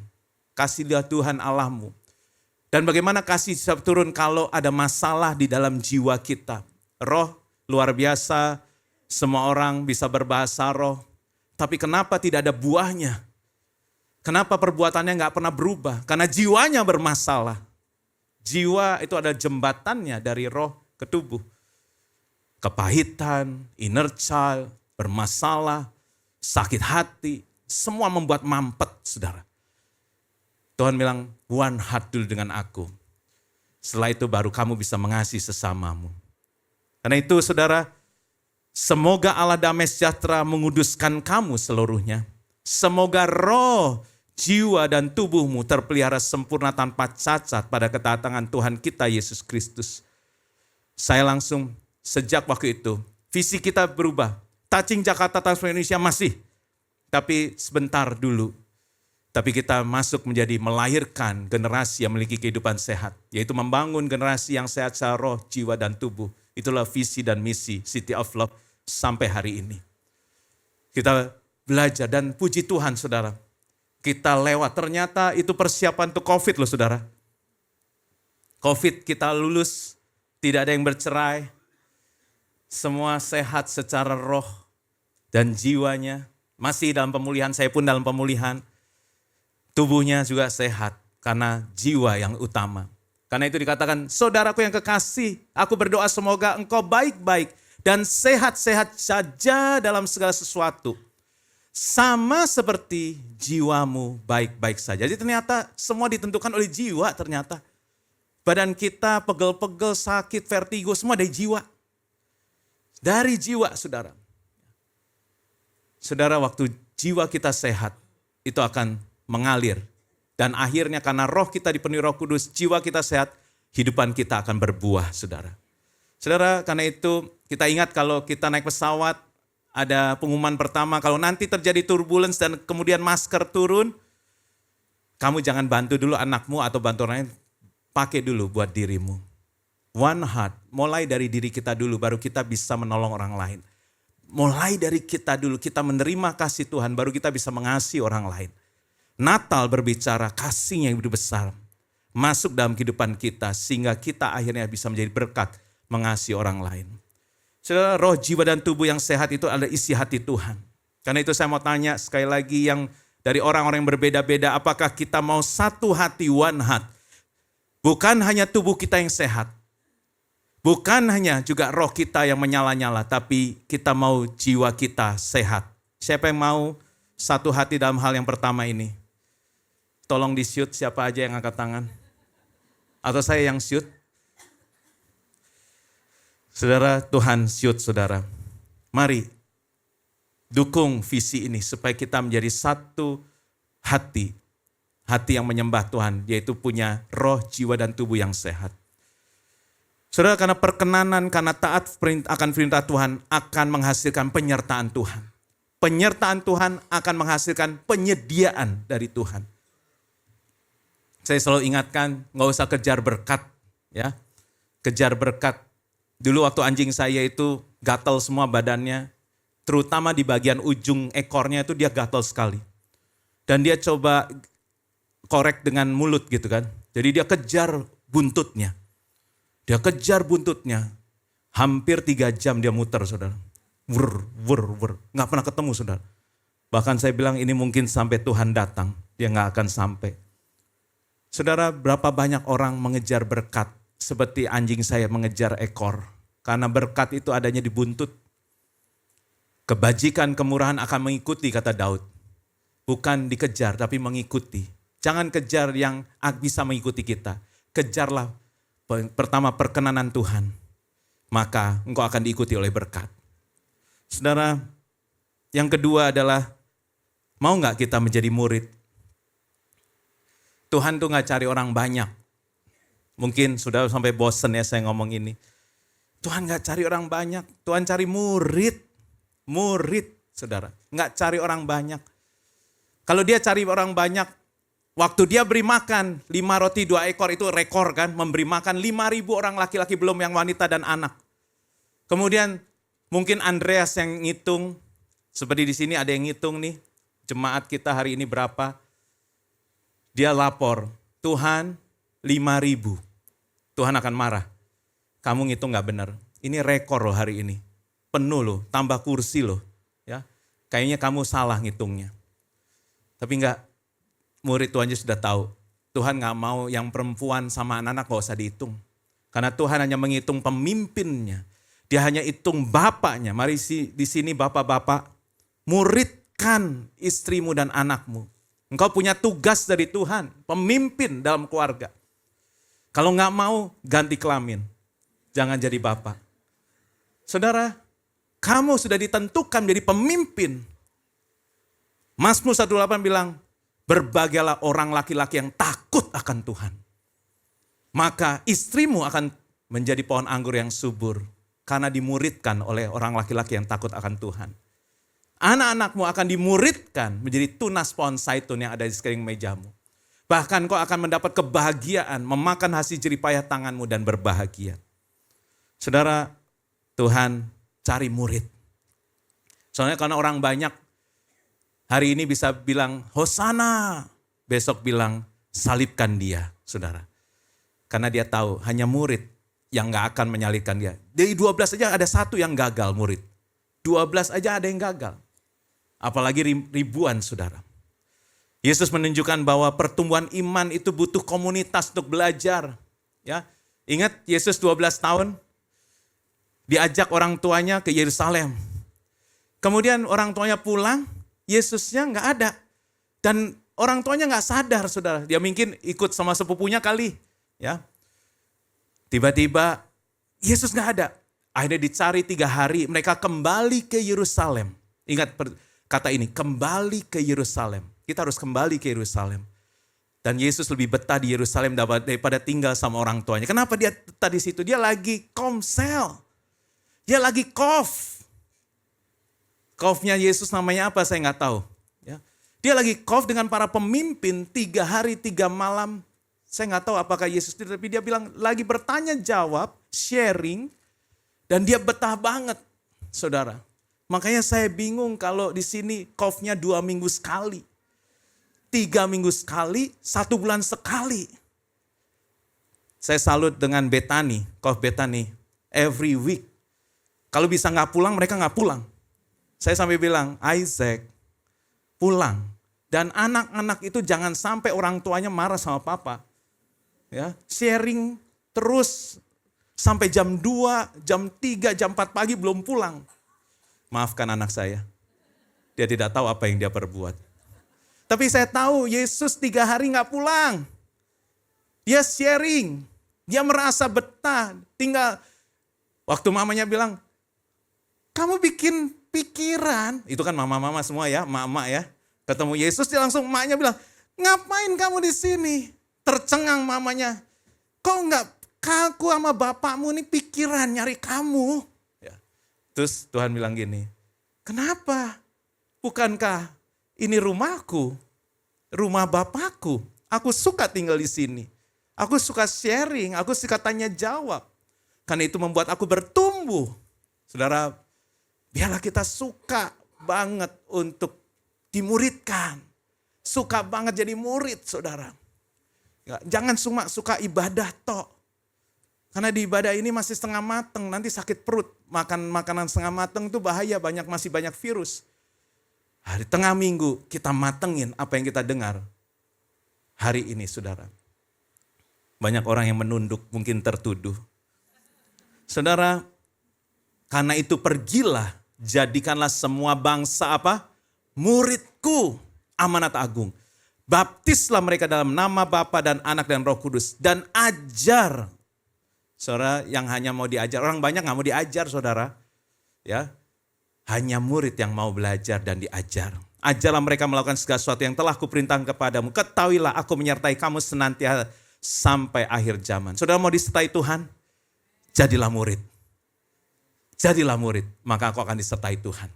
Kasihlah Tuhan Allahmu. Dan bagaimana kasih bisa turun kalau ada masalah di dalam jiwa kita. Roh luar biasa, semua orang bisa berbahasa roh. Tapi kenapa tidak ada buahnya? Kenapa perbuatannya gak pernah berubah? Karena jiwanya bermasalah. Jiwa itu ada jembatannya dari roh ke tubuh. Kepahitan, inner child, bermasalah, sakit hati, semua membuat mampet, saudara. Tuhan bilang, one heart dulu dengan aku. Setelah itu baru kamu bisa mengasihi sesamamu. Karena itu saudara, semoga Allah damai sejahtera menguduskan kamu seluruhnya. Semoga roh, jiwa dan tubuhmu terpelihara sempurna tanpa cacat pada kedatangan Tuhan kita Yesus Kristus. Saya langsung sejak waktu itu, visi kita berubah. Touching Jakarta Transform Indonesia masih, tapi sebentar dulu. Tapi kita masuk menjadi melahirkan generasi yang memiliki kehidupan sehat. Yaitu membangun generasi yang sehat secara roh, jiwa dan tubuh. Itulah visi dan misi City of Love sampai hari ini. Kita belajar dan puji Tuhan saudara. Kita lewat, ternyata itu persiapan untuk COVID loh saudara. COVID kita lulus, tidak ada yang bercerai. Semua sehat secara roh dan jiwanya. Masih dalam pemulihan, saya pun dalam pemulihan. Tubuhnya juga sehat karena jiwa yang utama. Karena itu dikatakan, saudaraku yang kekasih, aku berdoa semoga engkau baik-baik dan sehat-sehat saja dalam segala sesuatu. Sama seperti jiwamu baik-baik saja. Jadi ternyata semua ditentukan oleh jiwa ternyata. Badan kita pegel-pegel, sakit, vertigo, semua dari jiwa. Dari jiwa, saudara. Saudara, waktu jiwa kita sehat, itu akan mengalir. Dan akhirnya karena roh kita dipenuhi Roh Kudus, jiwa kita sehat, kehidupan kita akan berbuah, saudara. Saudara, karena itu kita ingat kalau kita naik pesawat, ada pengumuman pertama, kalau nanti terjadi turbulence dan kemudian masker turun, kamu jangan bantu dulu anakmu atau bantu orang lain, pakai dulu buat dirimu. One heart, mulai dari diri kita dulu, baru kita bisa menolong orang lain. Mulai dari kita dulu, kita menerima kasih Tuhan, baru kita bisa mengasihi orang lain. Natal berbicara kasih yang begitu besar masuk dalam kehidupan kita sehingga kita akhirnya bisa menjadi berkat mengasihi orang lain. Saudara, roh, jiwa dan tubuh yang sehat itu adalah isi hati Tuhan. Karena itu saya mau tanya sekali lagi yang dari orang-orang yang berbeda-beda, apakah kita mau satu hati, one heart? Bukan hanya tubuh kita yang sehat. Bukan hanya juga roh kita yang menyala-nyala, tapi kita mau jiwa kita sehat. Siapa yang mau satu hati dalam hal yang pertama ini? Tolong di-shoot siapa aja yang angkat tangan. Atau saya yang shoot. Saudara, Tuhan shoot saudara. Mari dukung visi ini supaya kita menjadi satu hati. Hati yang menyembah Tuhan, yaitu punya roh, jiwa, dan tubuh yang sehat. Saudara, karena perkenanan, karena taat akan perintah Tuhan akan menghasilkan penyertaan Tuhan. Penyertaan Tuhan akan menghasilkan penyediaan dari Tuhan. Saya selalu ingatkan, nggak usah kejar berkat, ya. Kejar berkat. Dulu waktu anjing saya itu gatal semua badannya, terutama di bagian ujung ekornya itu dia gatal sekali. Dan dia coba korek dengan mulut gitu kan. Jadi dia kejar buntutnya. Dia kejar buntutnya. Hampir 3 jam dia muter, saudara. Wur. Nggak pernah ketemu, saudara. Bahkan saya bilang ini mungkin sampai Tuhan datang. Dia nggak akan sampai. Saudara, berapa banyak orang mengejar berkat seperti anjing saya mengejar ekor. Karena berkat itu adanya di buntut. Kebajikan, kemurahan akan mengikuti, kata Daud. Bukan dikejar, tapi mengikuti. Jangan kejar yang bisa mengikuti kita. Kejarlah pertama perkenanan Tuhan. Maka engkau akan diikuti oleh berkat. Saudara, yang kedua adalah, mau gak kita menjadi murid? Tuhan tuh gak cari orang banyak. Mungkin sudah sampai bosen ya saya ngomong ini. Tuhan gak cari orang banyak, Tuhan cari murid. Murid, saudara. Gak cari orang banyak. Kalau dia cari orang banyak, waktu dia beri makan 5 roti 2 ekor itu rekor kan. Memberi makan 5.000 orang laki-laki belum yang wanita dan anak. Kemudian mungkin Andreas yang ngitung. Seperti di sini ada yang ngitung nih. Jemaat kita hari ini berapa. Dia lapor, Tuhan 5.000. Tuhan akan marah. Kamu ngitung gak benar. Ini rekor loh hari ini. Penuh loh, tambah kursi loh. Ya, kayaknya kamu salah ngitungnya. Tapi enggak, murid Tuhan Yesus sudah tahu. Tuhan gak mau yang perempuan sama anak-anak gak usah dihitung. Karena Tuhan hanya menghitung pemimpinnya. Dia hanya hitung bapaknya. Mari di sini bapak-bapak, muridkan istrimu dan anakmu. Engkau punya tugas dari Tuhan, pemimpin dalam keluarga. Kalau gak mau, ganti kelamin. Jangan jadi bapak. Saudara, kamu sudah ditentukan menjadi pemimpin. Mazmur 1:8 bilang, berbahagialah orang laki-laki yang takut akan Tuhan. Maka istrimu akan menjadi pohon anggur yang subur. Karena dimuridkan oleh orang laki-laki yang takut akan Tuhan. Anak-anakmu akan dimuridkan menjadi tunas pohon zaitun yang ada di sekeliling mejamu. Bahkan kau akan mendapat kebahagiaan, memakan hasil jeripayah tanganmu dan berbahagia. Saudara, Tuhan cari murid. Soalnya karena orang banyak, hari ini bisa bilang, Hosana. Besok bilang, salibkan dia, saudara. Karena dia tahu, hanya murid yang gak akan menyalibkan dia. Dari 12 aja ada 1 yang gagal murid. 12 aja ada yang gagal. Apalagi ribuan, saudara. Yesus menunjukkan bahwa pertumbuhan iman itu butuh komunitas untuk belajar. Ya, ingat Yesus 12 tahun diajak orang tuanya ke Yerusalem. Kemudian orang tuanya pulang, Yesusnya nggak ada. Dan orang tuanya nggak sadar, saudara. Dia mungkin ikut sama sepupunya kali. Ya, tiba-tiba Yesus nggak ada. Akhirnya dicari 3 hari, mereka kembali ke Yerusalem. Ingat kata ini, kembali ke Yerusalem. Kita harus kembali ke Yerusalem. Dan Yesus lebih betah di Yerusalem daripada tinggal sama orang tuanya. Kenapa dia betah di situ? Dia lagi komsel. Dia lagi cough. Coughnya Yesus namanya apa saya nggak tahu. Ya. Dia lagi cough dengan para pemimpin 3 hari 3 malam. Saya nggak tahu apakah Yesus itu, tapi dia bilang lagi bertanya jawab, sharing. Dan dia betah banget, saudara. Makanya saya bingung kalau di sini coughnya 2 minggu sekali. 3 minggu sekali, 1 bulan sekali. Saya salut dengan Bethany, cough Bethany. Every week. Kalau bisa nggak pulang, mereka nggak pulang. Saya sampai bilang, Isaac, pulang. Dan anak-anak itu jangan sampai orang tuanya marah sama papa. Ya, sharing terus sampai jam 2, jam 3, jam 4 pagi belum pulang. Maafkan anak saya. Dia tidak tahu apa yang dia perbuat. Tapi saya tahu Yesus 3 hari nggak pulang. Dia sharing. Dia merasa betah. Tinggal waktu mamanya bilang, kamu bikin pikiran. Itu kan mama-mama semua ya, emak-emak ya. Ketemu Yesus dia langsung emaknya bilang, ngapain kamu di sini? Tercengang mamanya. Kok nggak aku sama bapakmu ini pikiran nyari kamu. Ya. Terus Tuhan bilang gini, kenapa? Bukankah ini rumahku, rumah bapakku. Aku suka tinggal di sini. Aku suka sharing, aku suka tanya jawab. Karena itu membuat aku bertumbuh. Saudara, biarlah kita suka banget untuk dimuridkan. Suka banget jadi murid, saudara. Jangan cuma suka ibadah tok. Karena di ibadah ini masih setengah mateng, nanti sakit perut. Makan makanan setengah mateng itu bahaya, masih banyak virus. Hari tengah minggu kita matengin apa yang kita dengar. Hari ini, saudara. Banyak orang yang menunduk, mungkin tertuduh. Saudara, karena itu pergilah, jadikanlah semua bangsa apa? Muridku, amanat agung. Baptislah mereka dalam nama Bapa dan Anak dan Roh Kudus. Dan ajar. Saudara yang hanya mau diajar, orang banyak gak mau diajar saudara. Ya, hanya murid yang mau belajar dan diajar. Ajarlah mereka melakukan segala sesuatu yang telah kuperintahkan kepadamu. Ketahuilah aku menyertai kamu senantiasa sampai akhir zaman. Saudara mau disertai Tuhan? Jadilah murid. Jadilah murid, maka aku akan disertai Tuhan.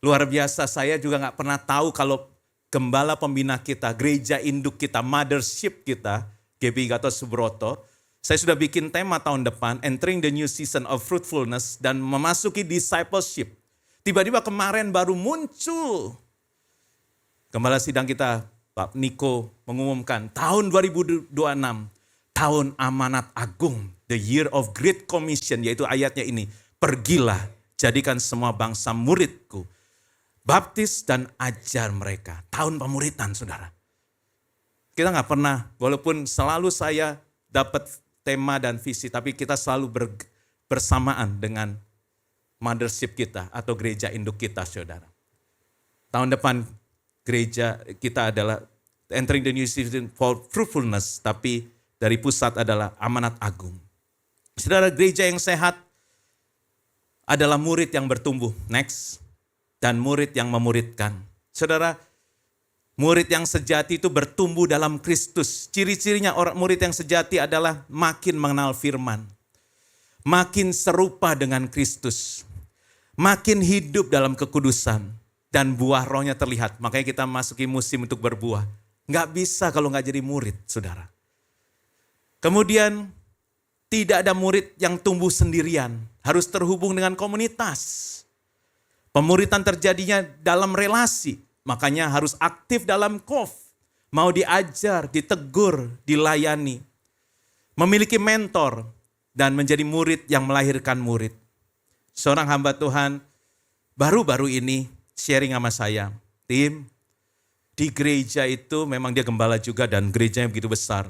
Luar biasa, saya juga gak pernah tahu kalau gembala pembina kita, gereja induk kita, mothership kita, GBI Gatot Subroto, saya sudah bikin tema tahun depan, Entering the New Season of Fruitfulness, dan memasuki discipleship. Tiba-tiba kemarin baru muncul. Gembala sidang kita, Pak Niko, mengumumkan tahun 2026, tahun amanat agung, the year of great commission, yaitu ayatnya ini. Pergilah, jadikan semua bangsa muridku. Baptis dan ajar mereka. Tahun pemuritan, saudara. Kita gak pernah, walaupun selalu saya dapat tema dan visi, tapi kita selalu bersamaan dengan mothership kita atau gereja induk kita, saudara. Tahun depan gereja kita adalah entering the new season for fruitfulness, tapi dari pusat adalah amanat agung. Saudara, gereja yang sehat adalah murid yang bertumbuh. Next. Dan murid yang memuridkan. Saudara, murid yang sejati itu bertumbuh dalam Kristus. Ciri-cirinya orang murid yang sejati adalah makin mengenal firman. Makin serupa dengan Kristus. Makin hidup dalam kekudusan. Dan buah rohnya terlihat. Makanya kita masuki musim untuk berbuah. Nggak bisa kalau nggak jadi murid, saudara. Kemudian, tidak ada murid yang tumbuh sendirian. Harus terhubung dengan komunitas. Pemuritan terjadinya dalam relasi. Makanya harus aktif dalam kof. Mau diajar, ditegur, dilayani. Memiliki mentor dan menjadi murid yang melahirkan murid. Seorang hamba Tuhan baru-baru ini sharing sama saya. Tim, di gereja itu memang dia gembala juga dan gerejanya begitu besar.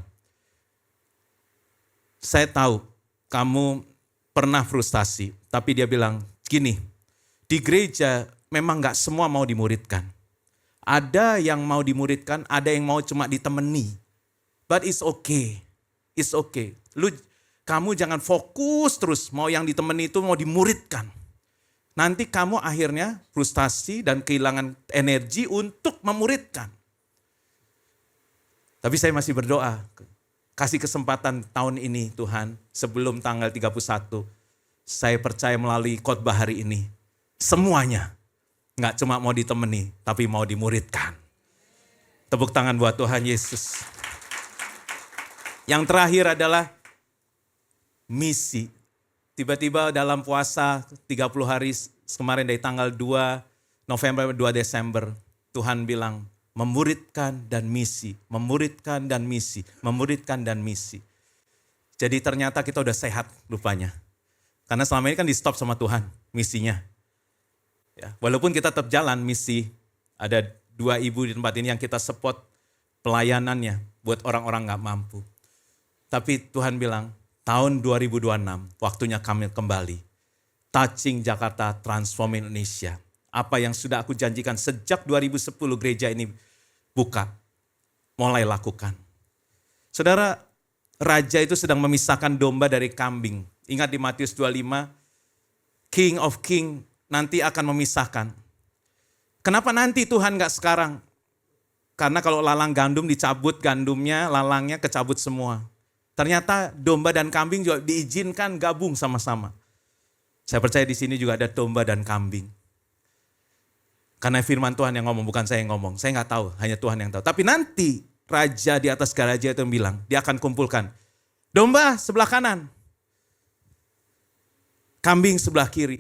saya tahu kamu pernah frustasi, tapi dia bilang gini, di gereja memang gak semua mau dimuridkan. Ada yang mau dimuridkan, ada yang mau cuma ditemani. But it's okay, it's okay. Kamu jangan fokus terus mau yang ditemani itu mau dimuridkan. Nanti kamu akhirnya frustasi dan kehilangan energi untuk memuridkan. Tapi saya masih berdoa, kasih kesempatan tahun ini Tuhan, sebelum tanggal 31, saya percaya melalui khotbah hari ini, semuanya nggak cuma mau ditemani, tapi mau dimuridkan. Tepuk tangan buat Tuhan Yesus. Yang terakhir adalah misi. Tiba-tiba dalam puasa 30 hari kemarin dari tanggal 2 November 2 Desember, Tuhan bilang memuridkan dan misi, memuridkan dan misi, memuridkan dan misi. Jadi ternyata kita udah sehat rupanya. Karena selama ini kan di stop sama Tuhan misinya. Ya, walaupun kita tetap jalan misi, ada 2 ibu di tempat ini yang kita support pelayanannya buat orang-orang gak mampu. Tapi Tuhan bilang, tahun 2026 waktunya kami kembali. Touching Jakarta, Transform Indonesia. Apa yang sudah aku janjikan sejak 2010 gereja ini buka, mulai lakukan. Saudara, raja itu sedang memisahkan domba dari kambing. Ingat di Matius 25, King of King nanti akan memisahkan. Kenapa nanti Tuhan gak sekarang? Karena kalau lalang gandum dicabut gandumnya, lalangnya kecabut semua. Ternyata domba dan kambing juga diizinkan gabung sama-sama. Saya percaya di sini juga ada domba dan kambing. Karena firman Tuhan yang ngomong, bukan saya yang ngomong. Saya nggak tahu, hanya Tuhan yang tahu. Tapi nanti raja di atas garaja itu yang bilang, dia akan kumpulkan domba sebelah kanan, kambing sebelah kiri.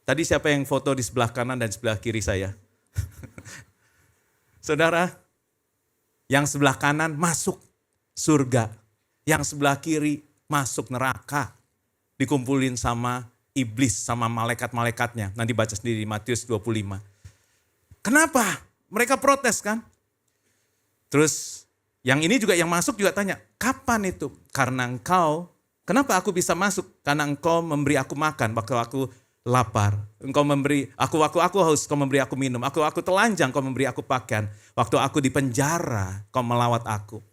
Tadi siapa yang foto di sebelah kanan dan sebelah kiri saya? Saudara, yang sebelah kanan masuk surga, yang sebelah kiri masuk neraka, dikumpulin sama iblis, sama malaikat-malaikatnya. Nanti baca sendiri di Matius 25. Kenapa? Mereka protes kan? Terus yang ini juga yang masuk juga tanya, kapan itu? Karena engkau, kenapa aku bisa masuk? Karena engkau memberi aku makan waktu aku lapar. Engkau memberi aku haus, kau memberi aku minum. Aku telanjang, kau memberi aku pakaian. Waktu aku di penjara, kau melawat aku.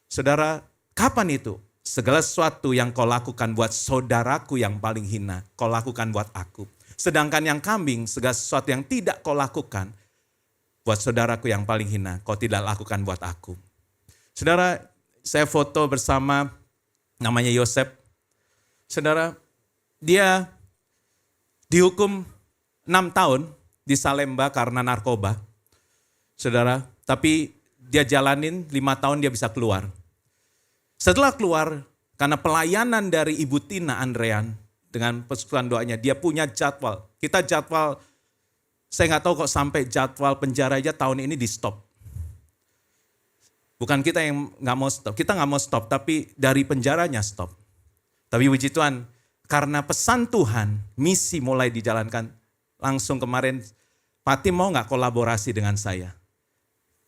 Saudara, kapan itu? Segala sesuatu yang kau lakukan buat saudaraku yang paling hina, kau lakukan buat aku. Sedangkan yang kambing, segala sesuatu yang tidak kau lakukan buat saudaraku yang paling hina, kau tidak lakukan buat aku. Saudara, saya foto bersama namanya Yosef. Saudara, dia dihukum 6 tahun di Salemba karena narkoba. Saudara, tapi dia jalanin 5 tahun dia bisa keluar. Setelah keluar, karena pelayanan dari Ibu Tina Andrean, dengan persekutuan doanya, dia punya jadwal. Kita jadwal, saya nggak tahu kok sampai jadwal penjara aja tahun ini di stop. Bukan kita yang nggak mau stop, kita nggak mau stop, tapi dari penjaranya stop. Tapi puji Tuhan, karena pesan Tuhan, misi mulai dijalankan. Langsung kemarin, Pati mau nggak kolaborasi dengan saya?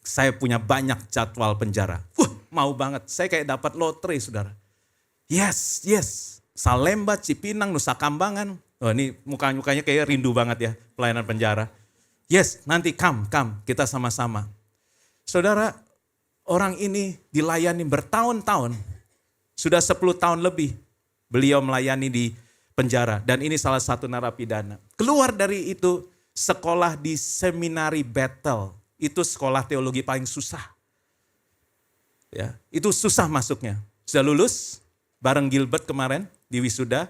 Saya punya banyak jadwal penjara. Mau banget, saya kayak dapat lotre saudara. Yes. Salemba, Cipinang, Nusa Kambangan. Oh ini mukanya kayak rindu banget ya pelayanan penjara. Yes, nanti come, kita sama-sama. Saudara, orang ini dilayani bertahun-tahun. Sudah 10 tahun lebih beliau melayani di penjara. Dan ini salah satu narapidana. Keluar dari itu sekolah di Seminari Bethel. Itu sekolah teologi paling susah. Ya, itu susah masuknya. Sudah lulus bareng Gilbert kemarin di wisuda.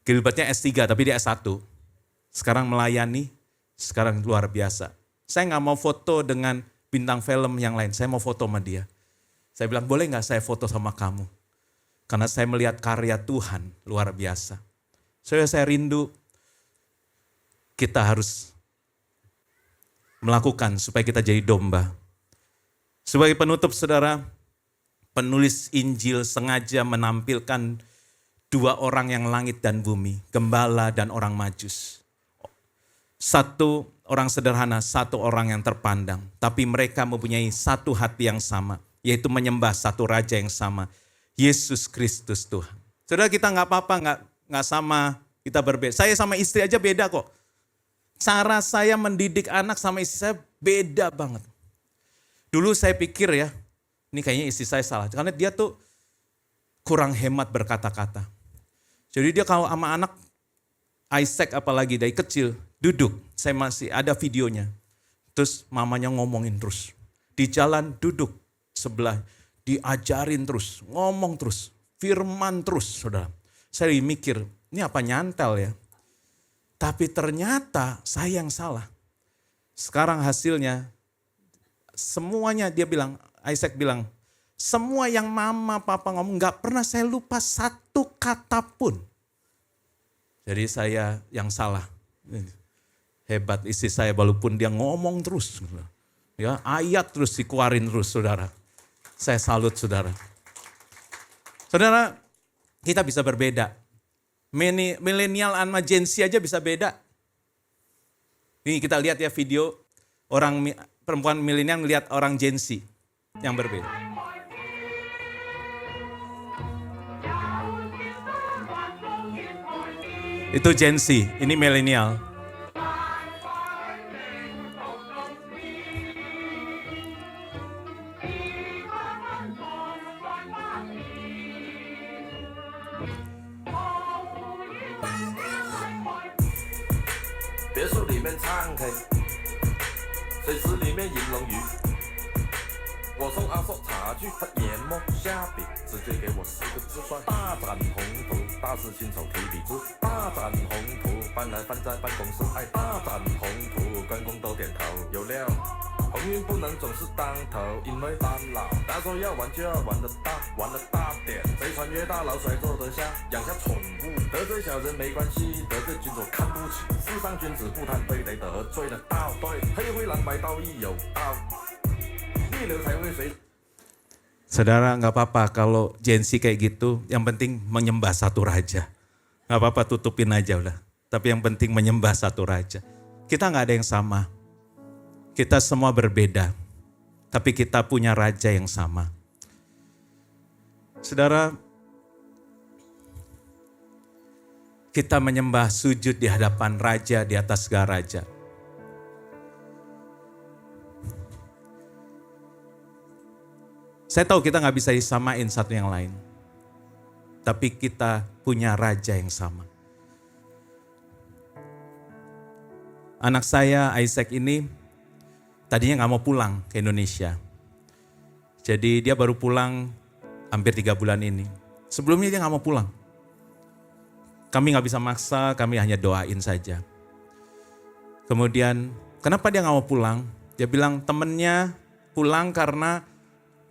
Gilbertnya S3 tapi dia S1. Sekarang melayani, sekarang luar biasa. Saya nggak mau foto dengan bintang film yang lain, saya mau foto sama dia. Saya bilang, boleh nggak saya foto sama kamu? Karena saya melihat karya Tuhan luar biasa. Saya rindu kita harus melakukan supaya kita jadi domba. Sebagai penutup saudara, penulis Injil sengaja menampilkan 2 orang yang langit dan bumi, gembala dan orang majus. 1 orang sederhana, 1 orang yang terpandang. Tapi mereka mempunyai satu hati yang sama, yaitu menyembah satu raja yang sama, Yesus Kristus Tuhan. Saudara, kita nggak apa-apa, nggak sama, kita berbeda. Saya sama istri aja beda kok. Cara saya mendidik anak sama istri saya beda banget. Dulu saya pikir ya, ini kayaknya istri saya salah. Karena dia tuh kurang hemat berkata-kata. Jadi dia kalau sama anak, Isaac apalagi dari kecil, duduk. Saya masih ada videonya. Terus mamanya ngomongin terus. Di jalan duduk sebelah. Diajarin terus, ngomong terus. Firman terus, saudara. Saya mikir, ini apa nyantel ya? Tapi ternyata saya yang salah. Sekarang hasilnya, semuanya dia bilang, Isaac bilang, semua yang mama papa ngomong gak pernah saya lupa satu kata pun. Jadi saya yang salah. Hebat istri saya walaupun dia ngomong terus. Ya, ayat terus dikeluarin terus saudara. Saya salut saudara. Saudara, kita bisa berbeda. Milenial sama Gen Z aja bisa beda. Ini kita lihat ya video perempuan milenial melihat orang Gen Z yang berbeda. Itu Gen Z, ini milenial. Saudara, gak apa-apa kalau Gen Z kayak gitu, yang penting menyembah satu raja. Gak apa-apa tutupin aja udah. Tapi yang penting menyembah satu raja. Kita gak ada yang sama. Kita semua berbeda. Tapi kita punya raja yang sama. Saudara, kita menyembah sujud di hadapan raja di atas segala raja. Saya tahu kita gak bisa disamain satu yang lain. Tapi kita punya raja yang sama. Anak saya Isaac ini tadinya gak mau pulang ke Indonesia. Jadi dia baru pulang hampir 3 bulan ini. Sebelumnya dia gak mau pulang. Kami gak bisa maksa, kami hanya doain saja. Kemudian kenapa dia gak mau pulang? Dia bilang temennya pulang karena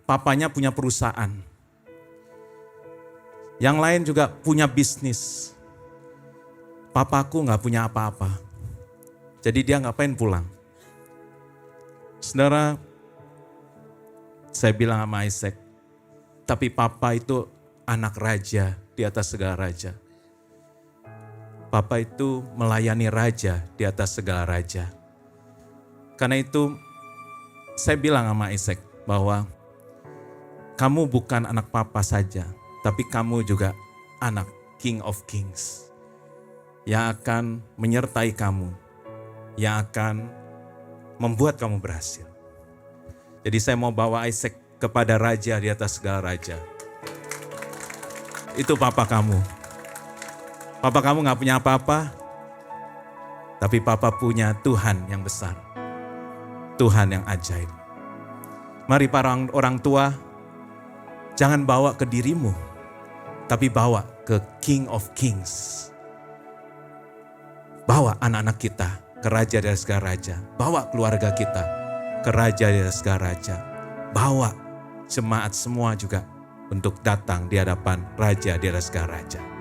papanya punya perusahaan. Yang lain juga punya bisnis. Papaku gak punya apa-apa. Jadi dia ngapain pulang? Saudara, saya bilang sama Isaac, tapi papa itu anak raja di atas segala raja. Papa itu melayani raja di atas segala raja. Karena itu saya bilang sama Isaac bahwa kamu bukan anak papa saja, tapi kamu juga anak King of Kings. Yang akan menyertai kamu, yang akan membuat kamu berhasil. Jadi saya mau bawa Isaac kepada raja di atas segala raja. Itu papa kamu. Papa kamu gak punya apa-apa, tapi papa punya Tuhan yang besar. Tuhan yang ajaib. Mari para orang tua, jangan bawa ke dirimu, tapi bawa ke King of Kings. Bawa anak-anak kita ke raja dari segala raja. Bawa keluarga kita ke raja dari segala raja. Bawa jemaat semua juga untuk datang di hadapan raja dari segala raja.